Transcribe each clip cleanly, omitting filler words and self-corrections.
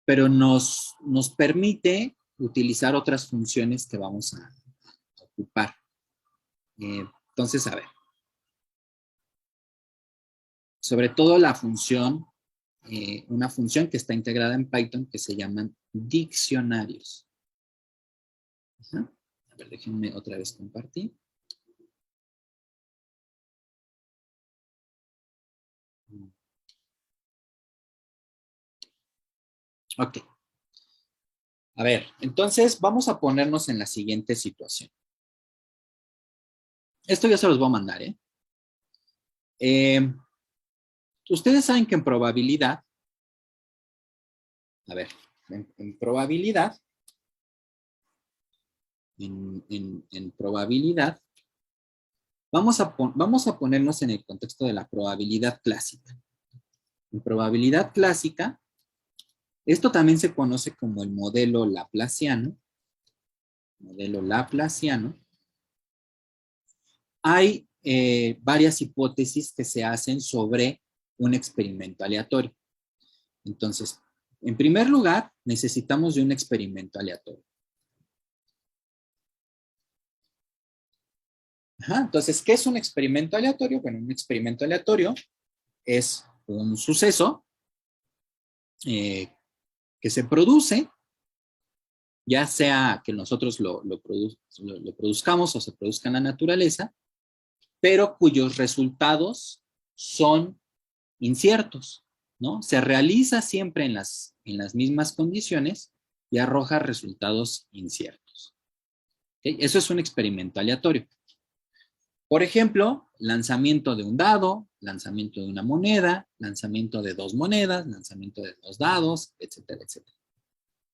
pero nos permite utilizar otras funciones que vamos a ocupar. Entonces, a ver. Sobre todo la función, una función que está integrada en Python que se llaman diccionarios. Ajá. A ver, déjenme otra vez compartir. Ok. A ver, entonces vamos a ponernos en la siguiente situación. Esto ya se los voy a mandar, ¿eh? Ustedes saben que en probabilidad, a ver, en probabilidad, en probabilidad, vamos a ponernos en el contexto de la probabilidad clásica. En probabilidad clásica, esto también se conoce como el modelo laplaciano. Modelo laplaciano. Hay varias hipótesis que se hacen sobre un experimento aleatorio. Entonces, en primer lugar, necesitamos de un experimento aleatorio. Ajá, entonces, ¿qué es un experimento aleatorio? Bueno, un experimento aleatorio es un suceso que se produce, ya sea que nosotros lo produzcamos o se produzca en la naturaleza, pero cuyos resultados son inciertos, ¿no? Se realiza siempre en las mismas condiciones y arroja resultados inciertos. ¿Okay? Eso es un experimento aleatorio. Por ejemplo, lanzamiento de un dado, lanzamiento de una moneda, lanzamiento de dos monedas, lanzamiento de dos dados, etcétera, etcétera.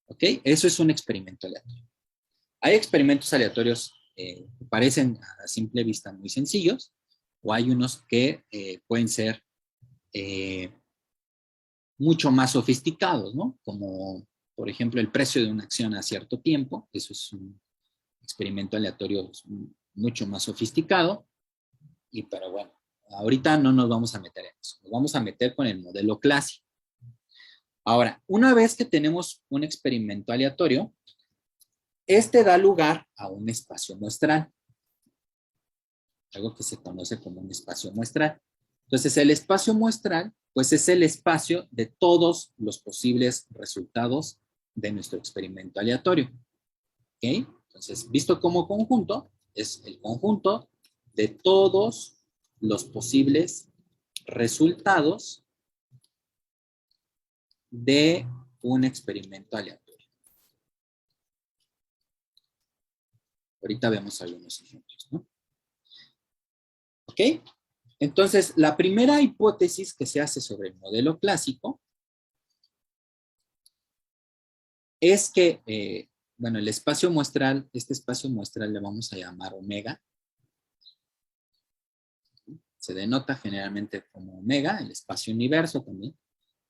¿Ok? Eso es un experimento aleatorio. Hay experimentos aleatorios que parecen a simple vista muy sencillos, o hay unos que pueden ser mucho más sofisticados, ¿no? Como, por ejemplo, el precio de una acción a cierto tiempo. Eso es un experimento aleatorio mucho más sofisticado. Pero bueno, ahorita no nos vamos a meter en eso. Nos vamos a meter con el modelo clásico. Ahora, una vez que tenemos un experimento aleatorio, este da lugar a un espacio muestral. Algo que se conoce como un espacio muestral. Entonces, el espacio muestral, pues es el espacio de todos los posibles resultados de nuestro experimento aleatorio. ¿Ok? Entonces, visto como conjunto, es el conjunto de todos los posibles resultados de un experimento aleatorio. Ahorita vemos algunos ejemplos, ¿no? ¿Ok? Entonces, la primera hipótesis que se hace sobre el modelo clásico es que, bueno, el espacio muestral, este espacio muestral le vamos a llamar omega. Se denota generalmente como omega, el espacio universo también.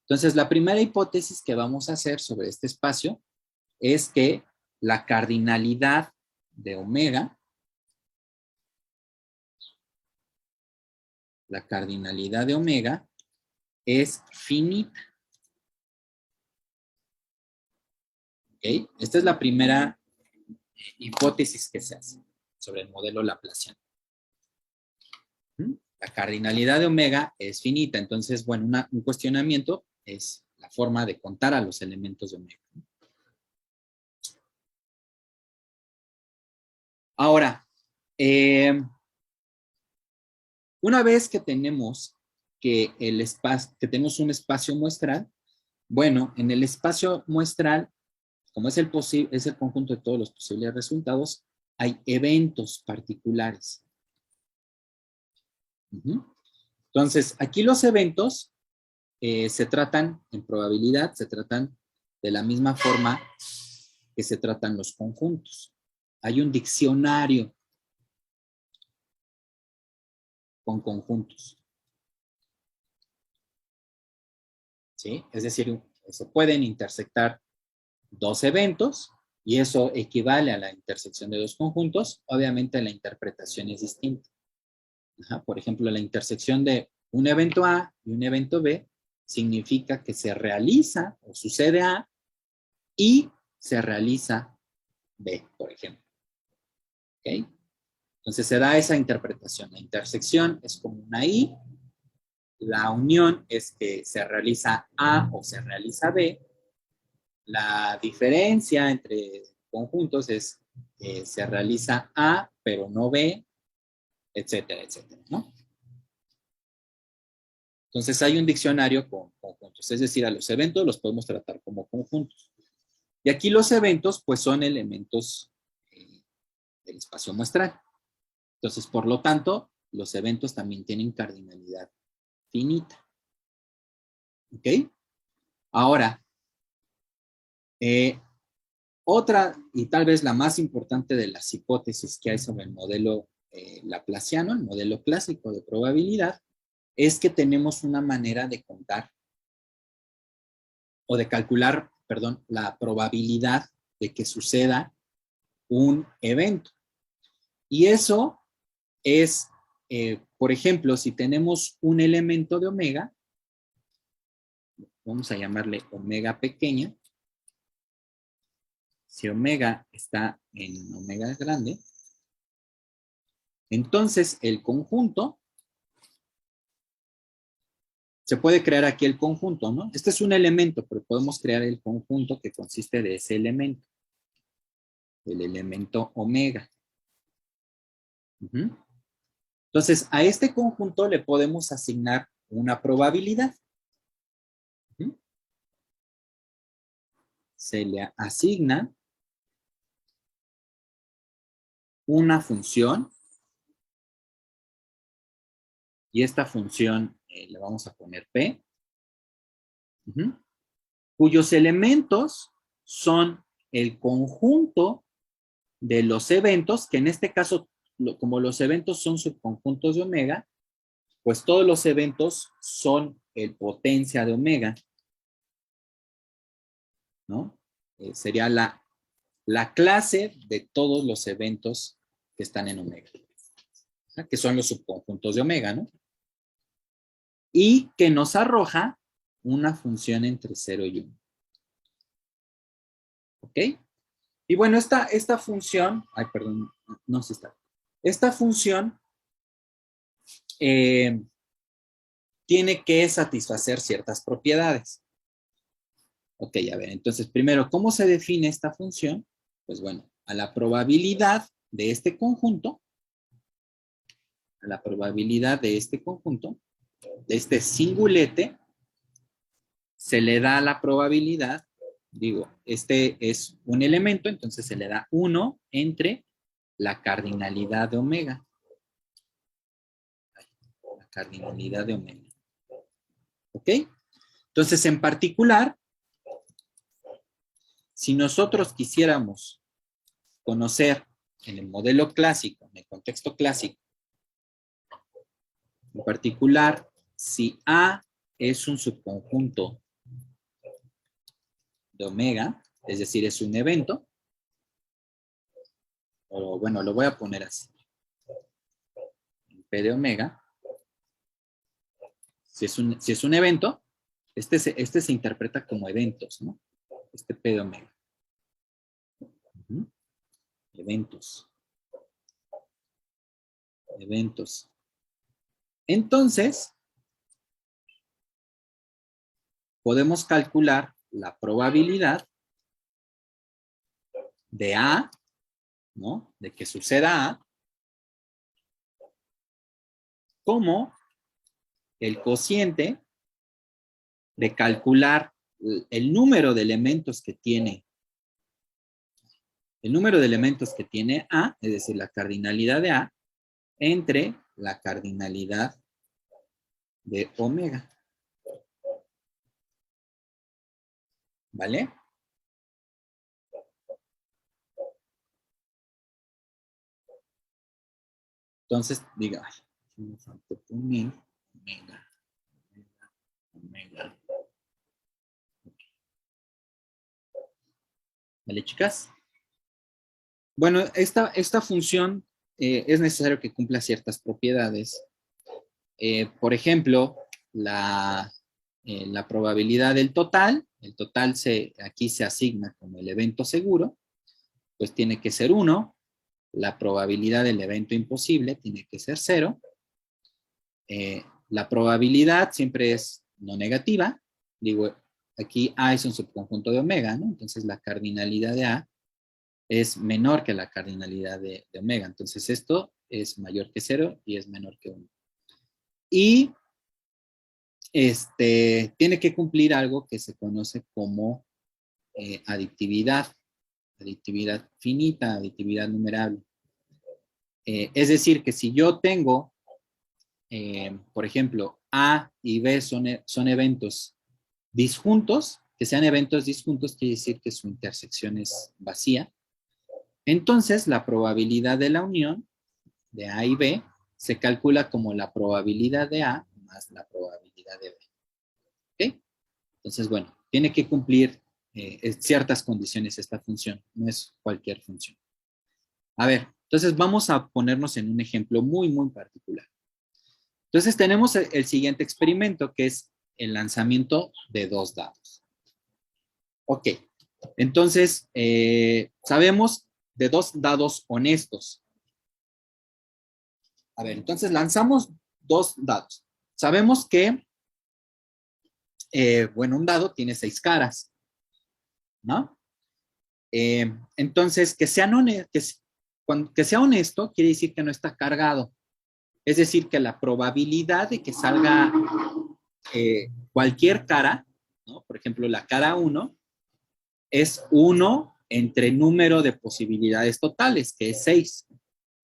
Entonces, la primera hipótesis que vamos a hacer sobre este espacio es que la cardinalidad de omega, es finita. ¿Okay? Esta es la primera hipótesis que se hace sobre el modelo laplaciano. La cardinalidad de omega es finita. Entonces, bueno, un cuestionamiento es la forma de contar a los elementos de omega. Ahora, una vez que tenemos que tenemos un espacio muestral, bueno, en el espacio muestral, como es el conjunto de todos los posibles resultados, hay eventos particulares. Entonces, aquí los eventos se tratan, en probabilidad, se tratan de la misma forma que se tratan los conjuntos. Hay un diccionario con conjuntos. ¿Sí? Es decir, se pueden intersectar dos eventos y eso equivale a la intersección de dos conjuntos. Obviamente la interpretación es distinta. Ajá, por ejemplo, la intersección de un evento A y un evento B significa que se realiza o sucede A y se realiza B, por ejemplo. ¿Ok? Entonces se da esa interpretación. La intersección es como una I, la unión es que se realiza A o se realiza B. La diferencia entre conjuntos es que se realiza A, pero no B, etcétera, etcétera, ¿no? Entonces hay un diccionario con conjuntos, es decir, a los eventos los podemos tratar como conjuntos. Y aquí los eventos, pues, son elementos del espacio muestral. Entonces, por lo tanto, los eventos también tienen cardinalidad finita. ¿Ok? Ahora, otra, y tal vez la más importante de las hipótesis que hay sobre el modelo laplaciano, el modelo clásico de probabilidad, es que tenemos una manera de contar o de calcular, perdón, la probabilidad de que suceda un evento. Y eso es, por ejemplo, si tenemos un elemento de omega, vamos a llamarle omega pequeña. Si omega está en omega grande, entonces el conjunto, se puede crear aquí el conjunto, ¿no? Este es un elemento, pero podemos crear el conjunto que consiste de ese elemento, el elemento omega. Entonces, a este conjunto le podemos asignar una probabilidad. Se le asigna una función y esta función le vamos a poner P, cuyos elementos son el conjunto de los eventos, que en este caso, como los eventos son subconjuntos de omega, pues todos los eventos son el potencia de omega, ¿no? Sería la clase de todos los eventos que están en omega, ¿no? Que son los subconjuntos de omega, ¿no? Y que nos arroja una función entre 0 y 1. ¿Ok? Y bueno, esta función, ay, perdón, no se está. Esta función tiene que satisfacer ciertas propiedades. Ok, a ver, entonces primero, ¿cómo se define esta función? Pues bueno, a la probabilidad de este conjunto, a la probabilidad de este conjunto, de este singulete, se le da la probabilidad, digo, este es un elemento, entonces se le da 1 entre la cardinalidad de omega. La cardinalidad de omega. ¿Ok? Entonces, en particular, si nosotros quisiéramos conocer en el modelo clásico, en el contexto clásico, en particular, si A es un subconjunto de omega, es decir, es un evento, o bueno, lo voy a poner así. P de omega, si es un evento, este se interpreta como eventos, ¿no? Este P de omega. Eventos. Eventos. Entonces, podemos calcular la probabilidad de A, ¿no? De que suceda A, como el cociente de calcular el número de elementos que tiene A, es decir, la cardinalidad de A, entre la cardinalidad de omega. ¿Vale? Entonces, diga, me faltó poner omega. Omega. ¿Vale, chicas? Bueno, esta función es necesario que cumpla ciertas propiedades. Por ejemplo, la probabilidad del total, el total aquí se asigna como el evento seguro, pues tiene que ser 1. La probabilidad del evento imposible tiene que ser 0. La probabilidad siempre es no negativa. Digo, aquí A es un subconjunto de omega, ¿no? Entonces la cardinalidad de A es menor que la cardinalidad de omega. Entonces esto es mayor que 0 y es menor que 1. Y tiene que cumplir algo que se conoce como aditividad finita, aditividad numerable. Es decir, que si yo tengo, por ejemplo, A y B son eventos disjuntos, que sean eventos disjuntos quiere decir que su intersección es vacía. Entonces, la probabilidad de la unión de A y B se calcula como la probabilidad de A más la probabilidad de B. ¿Ok? Entonces, bueno, tiene que cumplir ciertas condiciones esta función, no es cualquier función. A ver, entonces vamos a ponernos en un ejemplo muy, muy particular. Entonces tenemos el siguiente experimento, que es el lanzamiento de 2 dados. Ok, entonces sabemos de 2 dados honestos. A ver, entonces lanzamos 2 dados. Sabemos que, bueno, un dado tiene 6 caras, ¿no? Entonces, que sea honesto quiere decir que no está cargado. Es decir, que la probabilidad de que salga cualquier cara, ¿no? Por ejemplo, la cara 1, es 1 entre número de posibilidades totales, que es 6.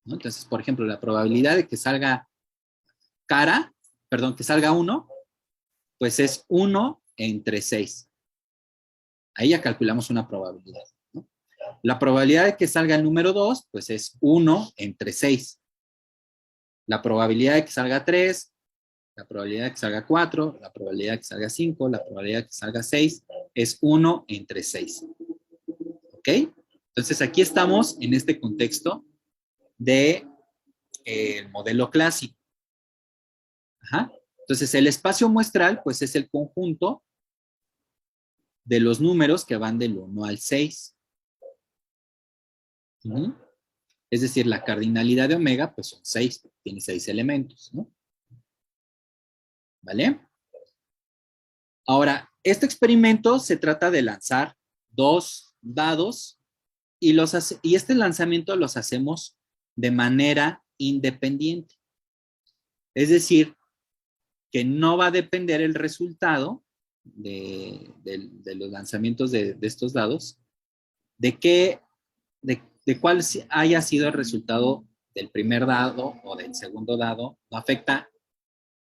¿No? Entonces, por ejemplo, la probabilidad de que salga que salga 1, pues es 1 entre 6. Ahí ya calculamos una probabilidad. ¿No? La probabilidad de que salga el número 2, pues es 1 entre 6. La probabilidad de que salga 3, la probabilidad de que salga 4, la probabilidad de que salga 5, la probabilidad de que salga 6, es 1 entre 6. ¿Ok? Entonces aquí estamos en este contexto del modelo clásico. Ajá. Entonces el espacio muestral, pues es el conjunto de los números que van del 1 al 6. Es decir, la cardinalidad de omega, pues son 6, tiene 6 elementos, ¿no? ¿Vale? Ahora, este experimento se trata de lanzar 2 dados y este lanzamiento los hacemos de manera independiente. Es decir, que no va a depender el resultado de los lanzamientos de estos dados, de cuál haya sido el resultado del primer dado o del segundo dado, no afecta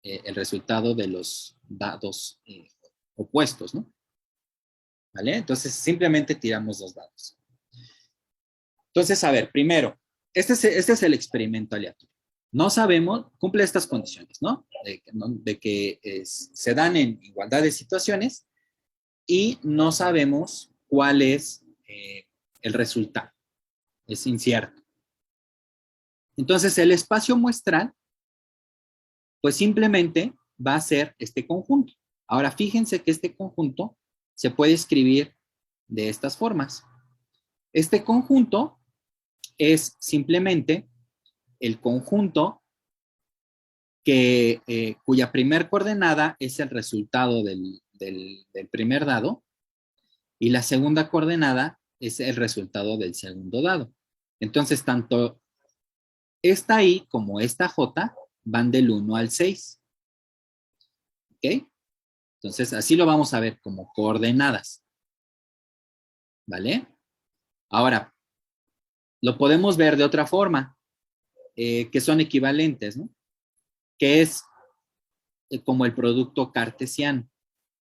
el resultado de los dados opuestos, ¿no? ¿Vale? Entonces, simplemente tiramos 2 dados. Entonces, a ver, primero, este es el experimento aleatorio. No sabemos, cumple estas condiciones, ¿no? De que se dan en igualdad de situaciones y no sabemos cuál es el resultado. Es incierto. Entonces, el espacio muestral, pues simplemente va a ser este conjunto. Ahora, fíjense que este conjunto se puede escribir de estas formas. Este conjunto es simplemente el conjunto cuya primer coordenada es el resultado del primer dado y la segunda coordenada es el resultado del segundo dado. Entonces, tanto esta I como esta J van del 1 al 6. ¿Ok? Entonces, así lo vamos a ver como coordenadas. ¿Vale? Ahora, lo podemos ver de otra forma, que son equivalentes, ¿no? Que es como el producto cartesiano.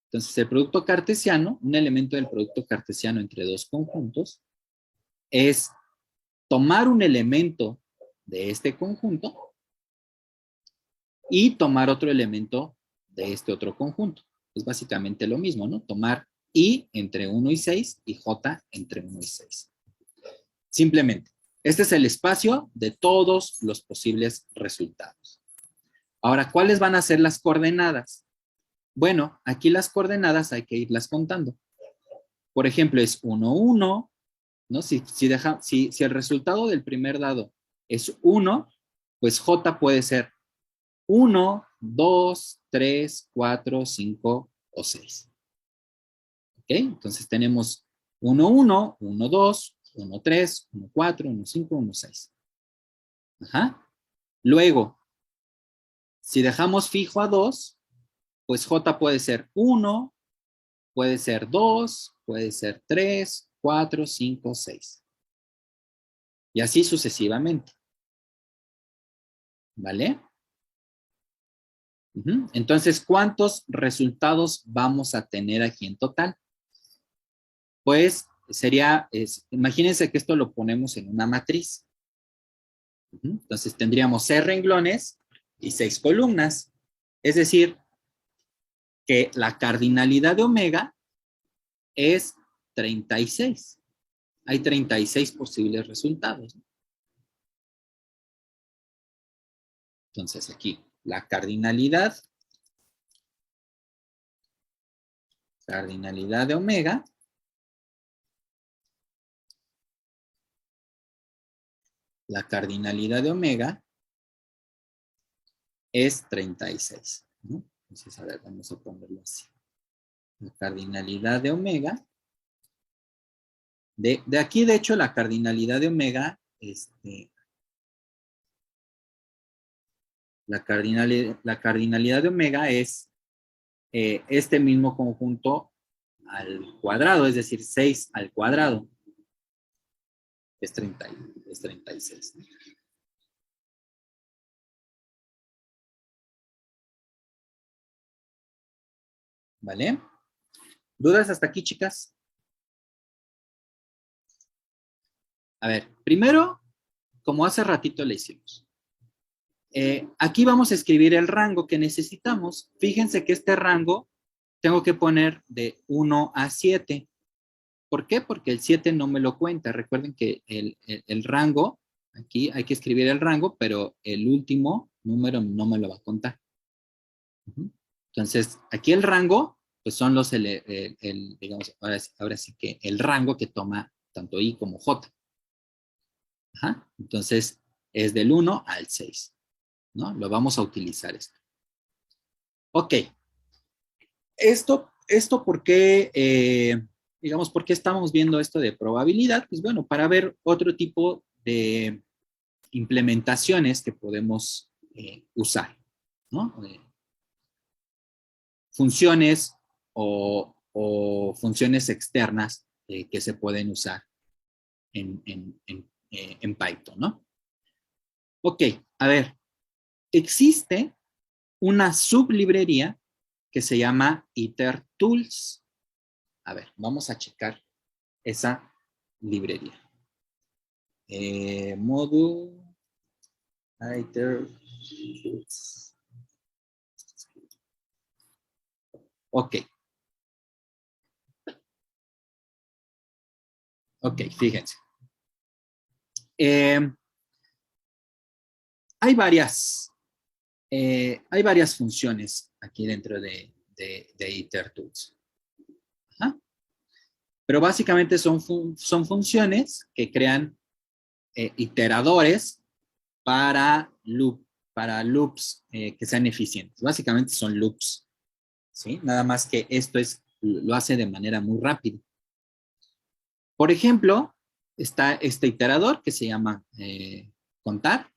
Entonces, el producto cartesiano, un elemento del producto cartesiano entre 2 conjuntos, es tomar un elemento de este conjunto y tomar otro elemento de este otro conjunto. Es básicamente lo mismo, ¿no? Tomar I entre 1 y 6 y J entre 1 y 6. Simplemente, este es el espacio de todos los posibles resultados. Ahora, ¿cuáles van a ser las coordenadas? Bueno, aquí las coordenadas hay que irlas contando. Por ejemplo, es 1, 1, ¿no? Si el resultado del primer dado es 1, pues J puede ser 1, 2, 3, 4, 5 o 6. ¿Ok? Entonces tenemos 1, 1, 1, 2, 1, 3, 1, 4, 1, 5, 1, 6. Ajá. Luego, si dejamos fijo a 2, pues J puede ser 1, puede ser 2, puede ser 3, 4, 5, 6. Y así sucesivamente. ¿Vale? Entonces, ¿cuántos resultados vamos a tener aquí en total? Pues sería, imagínense que esto lo ponemos en una matriz. Entonces tendríamos 6 renglones y 6 columnas. Es decir, que la cardinalidad de omega es 36. Hay 36 posibles resultados. Entonces aquí, la cardinalidad de omega es 36. ¿No? Entonces, a ver, vamos a ponerlo así. La cardinalidad de omega. De aquí, de hecho, la cardinalidad de omega, la cardinalidad de omega es este mismo conjunto al cuadrado, es decir, 6 al cuadrado. Es 36. ¿Vale? ¿Dudas hasta aquí, chicas? A ver, primero, como hace ratito le hicimos. Aquí vamos a escribir el rango que necesitamos. Fíjense que este rango tengo que poner de 1 a 7. ¿Por qué? Porque el 7 no me lo cuenta. Recuerden que el rango, aquí hay que escribir el rango, pero el último número no me lo va a contar. Entonces, aquí el rango, pues son los, digamos, ahora sí que el rango que toma tanto I como J. Ajá. Entonces, es del 1 al 6, ¿no? Lo vamos a utilizar esto. Ok. Esto ¿por qué, digamos, por qué estamos viendo esto de probabilidad? Pues bueno, para ver otro tipo de implementaciones que podemos usar, ¿no? Funciones o funciones externas que se pueden usar en Python, ¿no? Ok, a ver, existe una sublibrería que se llama itertools. A ver, vamos a checar esa librería. Module itertools. Ok. Ok, fíjense. Hay varias funciones aquí dentro de itertools. Ajá. Pero básicamente son funciones que crean iteradores para loops que sean eficientes. Básicamente son loops, ¿sí? Nada más que esto lo hace de manera muy rápida. Por ejemplo, está este iterador que se llama contar.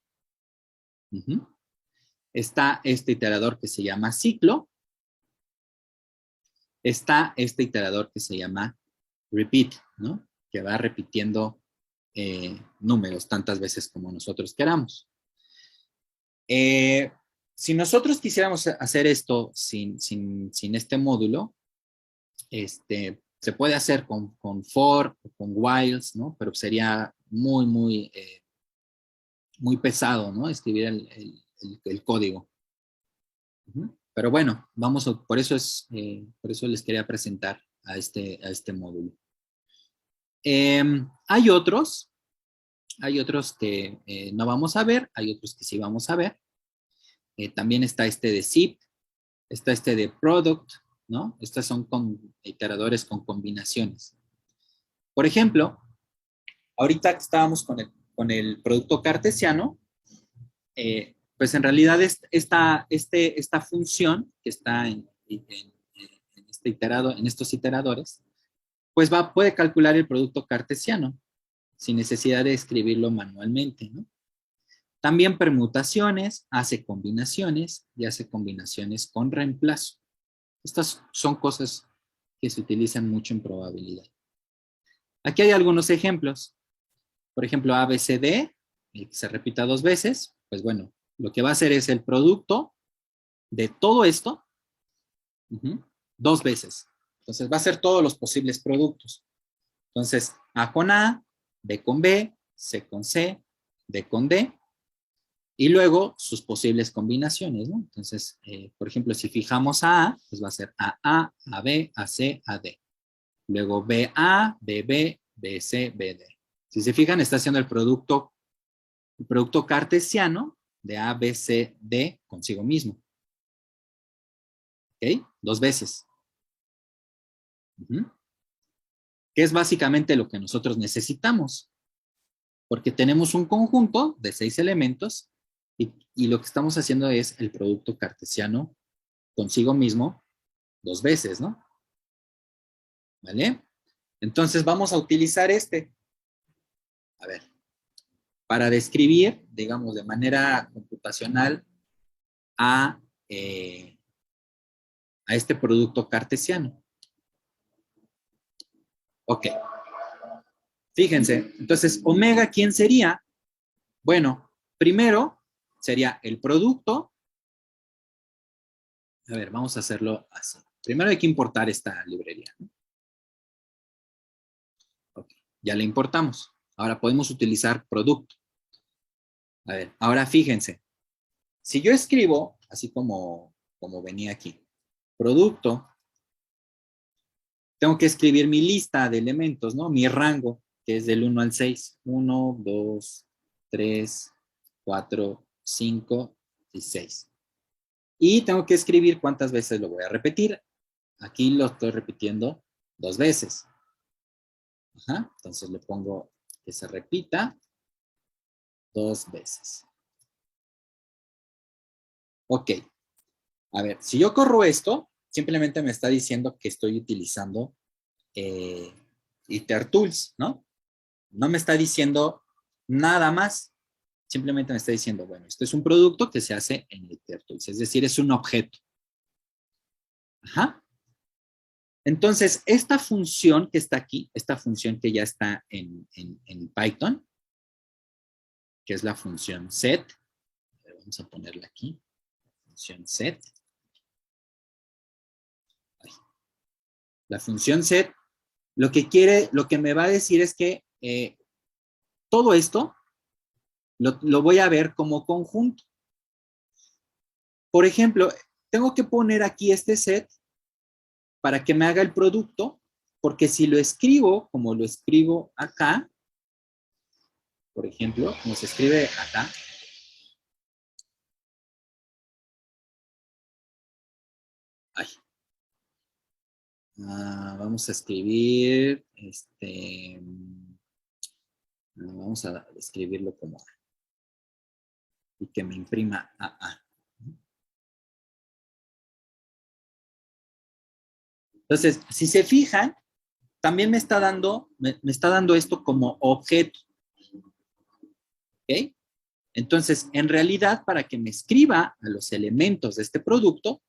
Está este iterador que se llama ciclo. Está este iterador que se llama repeat, ¿no? Que va repitiendo números tantas veces como nosotros queramos. Si nosotros quisiéramos hacer esto sin este módulo, se puede hacer con for o con whiles, ¿no? Pero sería muy pesado, ¿no? Escribir el código. Pero bueno, por eso les quería presentar a este módulo. Hay otros que no vamos a ver, hay otros que sí vamos a ver. También está este de zip, está este de product, ¿no? Estas son iteradores con combinaciones. Por ejemplo, ahorita que estábamos con el producto cartesiano, pues en realidad esta función que está en estos iteradores, pues puede calcular el producto cartesiano sin necesidad de escribirlo manualmente, ¿no? También permutaciones, hace combinaciones y hace combinaciones con reemplazo. Estas son cosas que se utilizan mucho en probabilidad. Aquí hay algunos ejemplos. Por ejemplo, ABCD, que se repita 2 veces, pues bueno, lo que va a hacer es el producto de todo esto 2 veces. Entonces va a ser todos los posibles productos. Entonces, A con A, B con B, C con C, D con D, y luego sus posibles combinaciones, ¿no? Entonces, por ejemplo, si fijamos a pues va a ser A, AB, AC, AD. Luego BA, BB, BC, BD. Si se fijan, está haciendo el producto cartesiano de A, B, C, D consigo mismo. ¿Ok? 2 veces. Que es básicamente lo que nosotros necesitamos. Porque tenemos un conjunto de 6 elementos y lo que estamos haciendo es el producto cartesiano consigo mismo 2 veces, ¿no? ¿Vale? Entonces vamos a utilizar a ver, para describir, digamos, de manera computacional a, a este producto cartesiano. Ok. Fíjense, entonces, omega, ¿quién sería? Bueno, primero sería el producto. A ver, vamos a hacerlo así. Primero hay que importar esta librería, ¿no? Ok, ya la importamos. Ahora podemos utilizar producto. A ver, ahora fíjense. Si yo escribo, así como venía aquí, producto, tengo que escribir mi lista de elementos, ¿no? Mi rango, que es del 1 al 6. 1, 2, 3, 4, 5 y 6. Y tengo que escribir cuántas veces lo voy a repetir. Aquí lo estoy repitiendo 2 veces. Ajá. Entonces le pongo que se repita 2 veces. Ok. A ver, si yo corro esto, simplemente me está diciendo que estoy utilizando itertools, ¿no? No me está diciendo nada más. Simplemente me está diciendo, bueno, esto es un producto que se hace en itertools, es decir, es un objeto. Ajá. Entonces, esta función que está aquí, esta función que ya está en Python, que es la función set, vamos a ponerla aquí, función set. La función set, lo que me va a decir es que todo esto lo voy a ver como conjunto. Por ejemplo, tengo que poner aquí este set para que me haga el producto, porque si lo escribo como lo escribo acá, por ejemplo, como se escribe acá, ay, vamos a escribir, vamos a escribirlo como A, y que me imprima AA. Entonces, si se fijan, también me está dando esto como objeto. ¿Ok? Entonces, en realidad, para que me escriba a los elementos de este producto,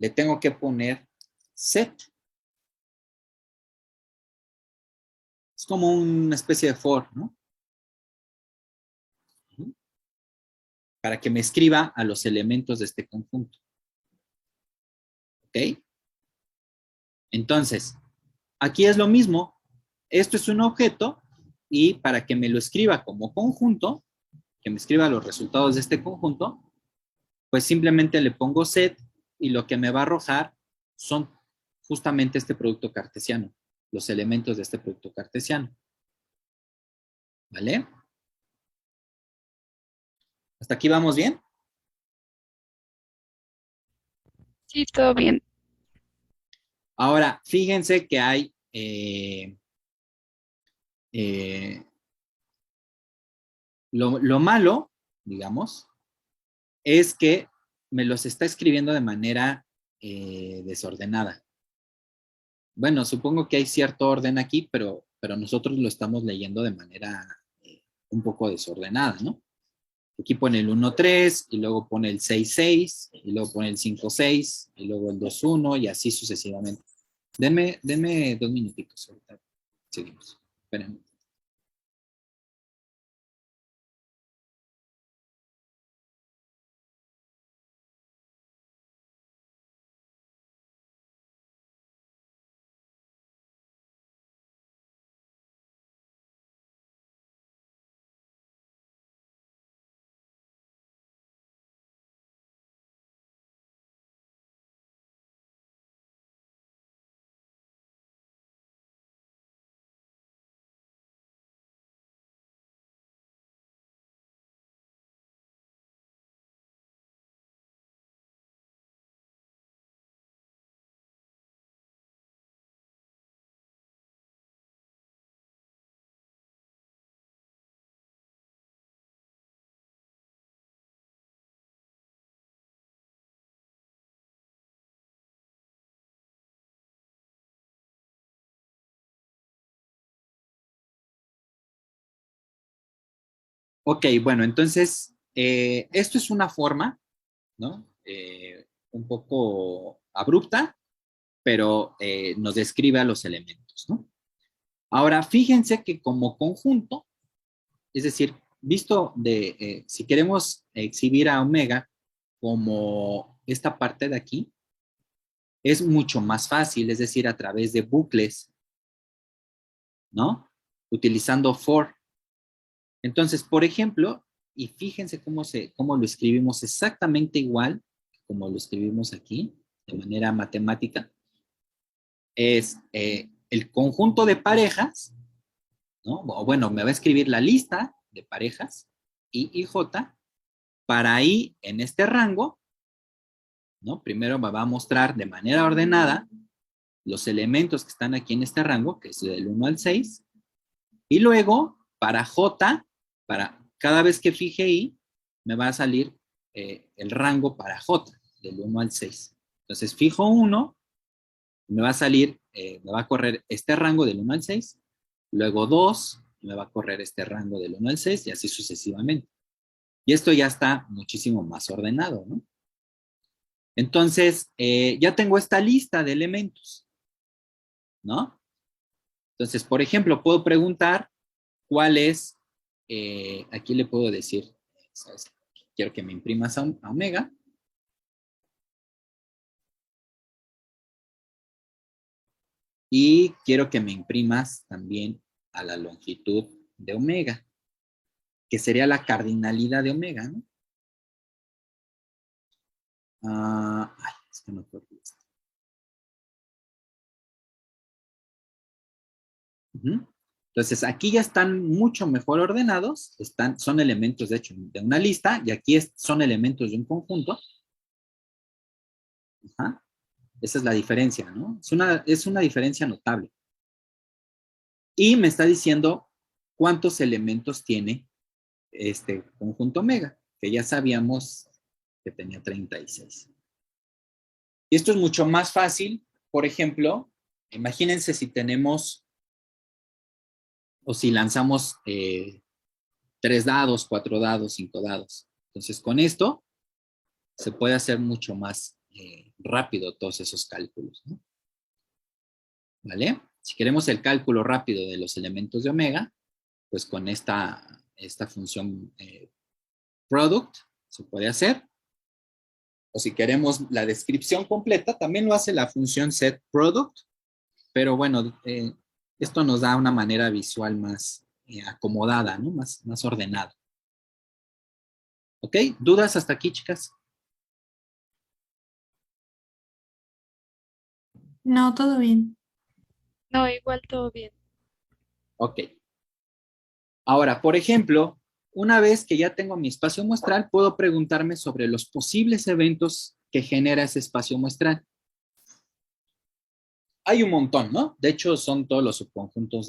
le tengo que poner set. Es como una especie de for, ¿no? Para que me escriba a los elementos de este conjunto. ¿Ok? Entonces, aquí es lo mismo. Esto es un objeto y para que me lo escriba como conjunto, que me escriba los resultados de este conjunto, pues simplemente le pongo set y lo que me va a arrojar son justamente este producto cartesiano, los elementos de este producto cartesiano. ¿Vale? ¿Hasta aquí vamos bien? Sí, todo bien. Ahora, fíjense que Eh, lo malo, digamos, es que me los está escribiendo de manera desordenada. Bueno, supongo que hay cierto orden aquí, pero nosotros lo estamos leyendo de manera un poco desordenada, ¿no? Aquí pone el 1-3 y luego pone el 6-6 y luego pone el 5-6 y luego el 2-1 y así sucesivamente. Denme 2 minutitos. Ahorita seguimos. Esperen. Ok, bueno, entonces, esto es una forma, ¿no? Un poco abrupta, pero nos describe a los elementos, ¿no? Ahora, fíjense que como conjunto, es decir, visto si queremos exhibir a omega como esta parte de aquí, es mucho más fácil, es decir, a través de bucles, ¿no? Utilizando for. Entonces, por ejemplo, y fíjense cómo lo escribimos exactamente igual como lo escribimos aquí, de manera matemática, es el conjunto de parejas, ¿no? O bueno, me va a escribir la lista de parejas, I y J, para I en este rango, ¿no? Primero me va a mostrar de manera ordenada los elementos que están aquí en este rango, que es del 1 al 6, y luego para J, para cada vez que fije I, me va a salir el rango para J, del 1 al 6. Entonces fijo 1, me va a salir, me va a correr este rango del 1 al 6, luego 2, me va a correr este rango del 1 al 6 y así sucesivamente. Y esto ya está muchísimo más ordenado, ¿no? Entonces, ya tengo esta lista de elementos, ¿no? Entonces, por ejemplo, puedo preguntar cuál es, aquí le puedo decir, ¿sabes? Quiero que me imprimas a omega. Y quiero que me imprimas también a la longitud de omega, que sería la cardinalidad de omega, ¿no? Es que no puedo esto. Entonces, aquí ya están mucho mejor ordenados, son elementos, de hecho, de una lista, y aquí son elementos de un conjunto. Ajá. Esa es la diferencia, ¿no? Es una diferencia notable. Y me está diciendo cuántos elementos tiene este conjunto omega, que ya sabíamos que tenía 36. Y esto es mucho más fácil, por ejemplo, imagínense si tenemos o si lanzamos 3 dados, 4 dados, 5 dados. Entonces, con esto se puede hacer mucho más rápido todos esos cálculos, ¿no? ¿Vale? Si queremos el cálculo rápido de los elementos de omega, pues con esta función product se puede hacer. O si queremos la descripción completa, también lo hace la función setProduct, pero bueno, esto nos da una manera visual más acomodada, ¿no? Más ordenada. ¿Ok? ¿Dudas hasta aquí, chicas? No, todo bien. No, igual todo bien. Ok. Ahora, por ejemplo, una vez que ya tengo mi espacio muestral, puedo preguntarme sobre los posibles eventos que genera ese espacio muestral. Hay un montón, ¿no? De hecho, son todos los subconjuntos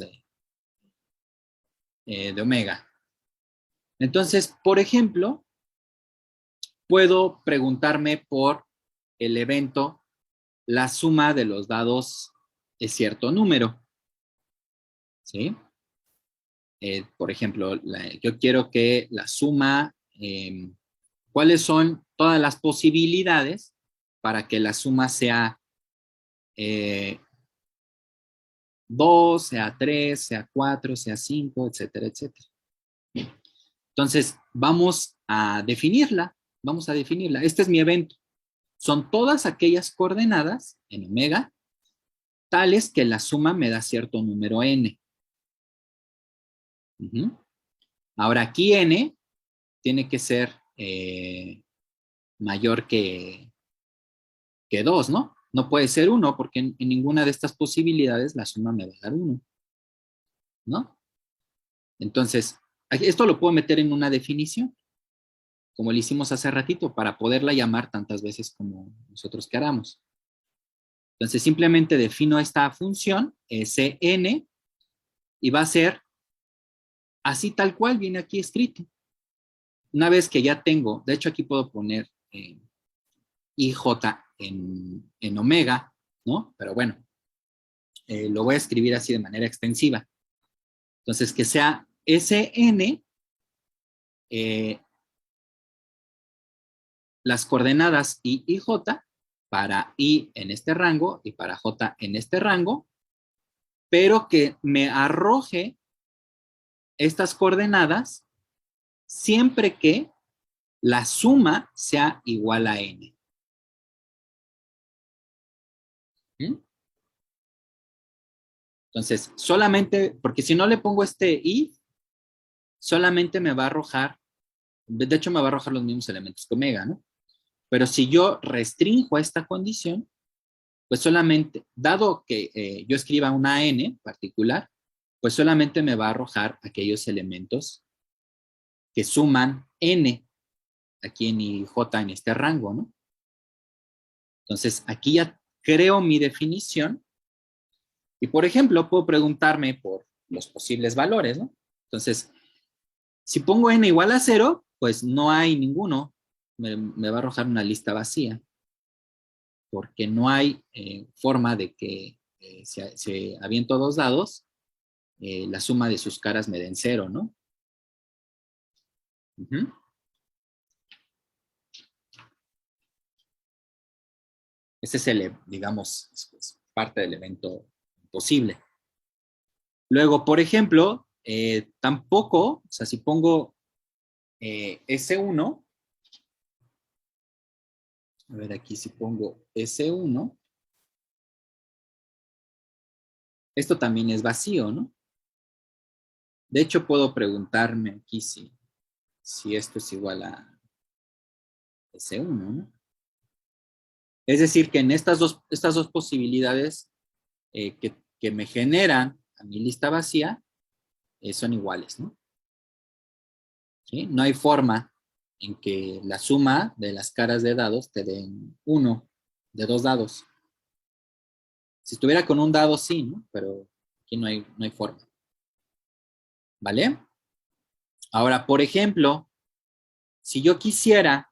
de omega. Entonces, por ejemplo, puedo preguntarme por el evento, la suma de los dados es cierto número, ¿sí? Por ejemplo, yo quiero que la suma, ¿cuáles son todas las posibilidades para que la suma sea 2, sea 3, sea 4, sea 5, etcétera, etcétera? Entonces, vamos a definirla. Este es mi evento. Son todas aquellas coordenadas en omega, tales que la suma me da cierto número n. Ahora, aquí n tiene que ser mayor que 2, ¿no? No puede ser 1 porque en ninguna de estas posibilidades la suma me va a dar 1, ¿no? Entonces, esto lo puedo meter en una definición, como lo hicimos hace ratito, para poderla llamar tantas veces como nosotros queramos. Entonces, simplemente defino esta función, Sn, y va a ser así tal cual viene aquí escrito. Una vez que ya tengo, de hecho aquí puedo poner IJ en omega, ¿no? Pero bueno, lo voy a escribir así de manera extensiva. Entonces, que sea Sn, las coordenadas I y J, para I en este rango y para J en este rango, pero que me arroje estas coordenadas siempre que la suma sea igual a n. ¿Mm? Entonces, solamente, porque si no le pongo este i, solamente me va a arrojar, de hecho me va a arrojar los mismos elementos que omega, ¿no? Pero si yo restringo esta condición, pues solamente, dado que yo escriba una n particular, pues solamente me va a arrojar aquellos elementos que suman n aquí en IJ en este rango, ¿no? Entonces, aquí ya creo mi definición y, por ejemplo, puedo preguntarme por los posibles valores, ¿no? Entonces, si pongo n igual a 0, pues no hay ninguno. Me va a arrojar una lista vacía, porque no hay forma de que se aviento dos dados, la suma de sus caras me den 0, ¿no? Ese es el, digamos, es parte del evento posible. Luego, por ejemplo, tampoco, o sea, si pongo S1, a ver aquí si pongo S1, esto también es vacío, ¿no? De hecho, puedo preguntarme aquí si esto es igual a S1, ¿no? Es decir, que en estas dos posibilidades que me generan a mi lista vacía son iguales, ¿no? ¿Sí? No hay forma en que la suma de las caras de dados te den 1 de 2 dados. Si estuviera con un dado, sí, ¿no? Pero aquí no hay forma. ¿Vale? Ahora, por ejemplo, si yo quisiera,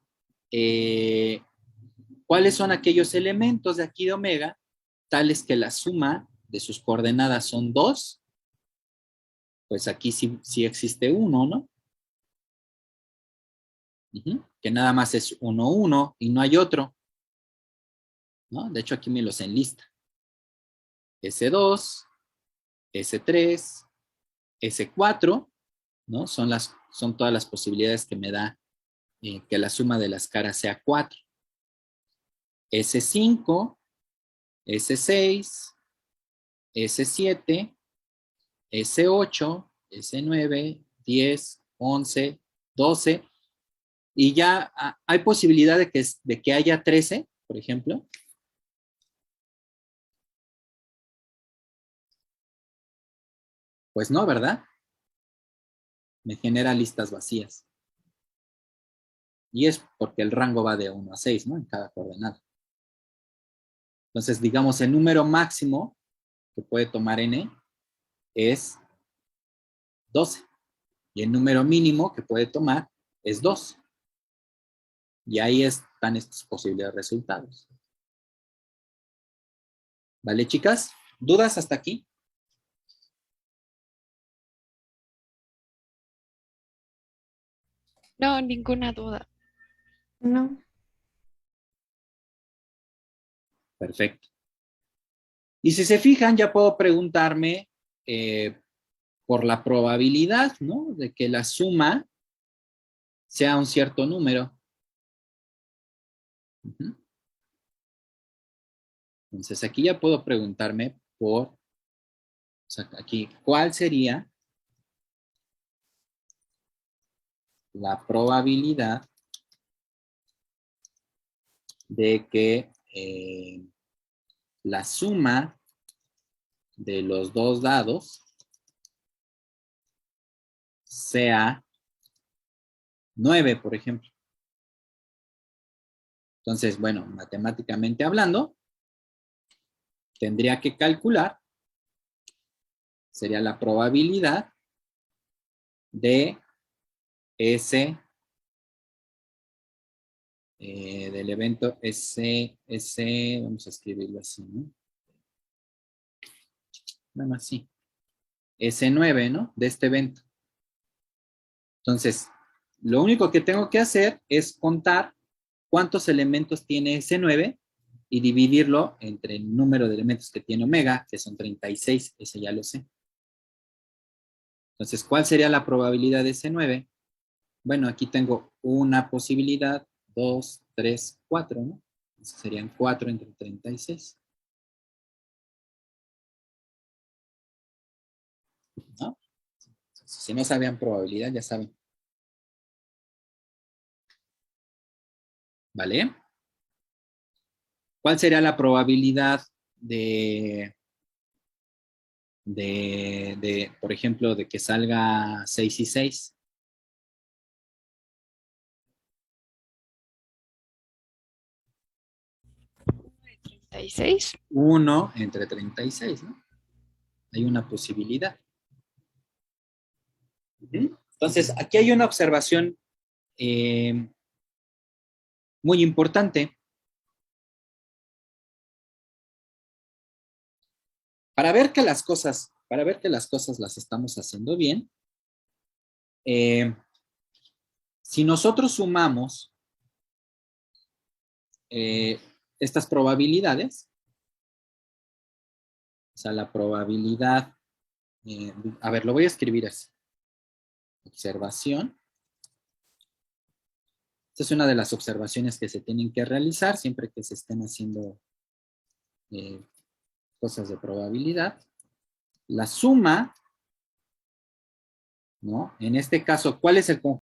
¿cuáles son aquellos elementos de aquí de omega, tales que la suma de sus coordenadas son 2? Pues aquí sí existe 1, ¿no? Que nada más es 1, 1 y no hay otro, ¿no? De hecho, aquí me los enlista. S2, S3, S4, ¿no? Son todas las posibilidades que me da que la suma de las caras sea 4. S5, S6, S7, S8, S9, 10, 11, 12, y ya hay posibilidad de que haya 13, por ejemplo. Pues no, ¿verdad? Me genera listas vacías. Y es porque el rango va de 1 a 6, ¿no? En cada coordenada. Entonces, digamos, el número máximo que puede tomar n es 12. Y el número mínimo que puede tomar es 2. Y ahí están estos posibles resultados. ¿Vale, chicas? ¿Dudas hasta aquí? No, ninguna duda. No. Perfecto. Y si se fijan, ya puedo preguntarme por la probabilidad, ¿no? De que la suma sea un cierto número. Uh-huh. Entonces aquí ya puedo preguntarme por, o sea, aquí, ¿cuál sería la probabilidad de que la suma de los dos dados sea 9, por ejemplo? Entonces, bueno, matemáticamente hablando, tendría que calcular, sería la probabilidad de ese, del evento ese, vamos a escribirlo así, ¿no? Bueno, así, S9, ¿no? De este evento. Entonces, lo único que tengo que hacer es contar cuántos elementos tiene S9 y dividirlo entre el número de elementos que tiene omega, que son 36, ese ya lo sé. Entonces, ¿cuál sería la probabilidad de S9? Bueno, aquí tengo una posibilidad, 2, 3, 4, ¿no? Entonces serían 4 entre 36. ¿No? Si no sabían probabilidad, ya saben. ¿Vale? ¿Cuál sería la probabilidad por ejemplo, de que salga 6 y 6? ¿36? 1 entre 36, ¿no? Hay una posibilidad. Entonces, aquí hay una observación muy importante. Para ver que las cosas las estamos haciendo bien, si nosotros sumamos estas probabilidades, o sea, la probabilidad, a ver, lo voy a escribir así. Observación. Esta es una de las observaciones que se tienen que realizar siempre que se estén haciendo cosas de probabilidad. La suma, ¿no? En este caso, ¿cuál es el conjunto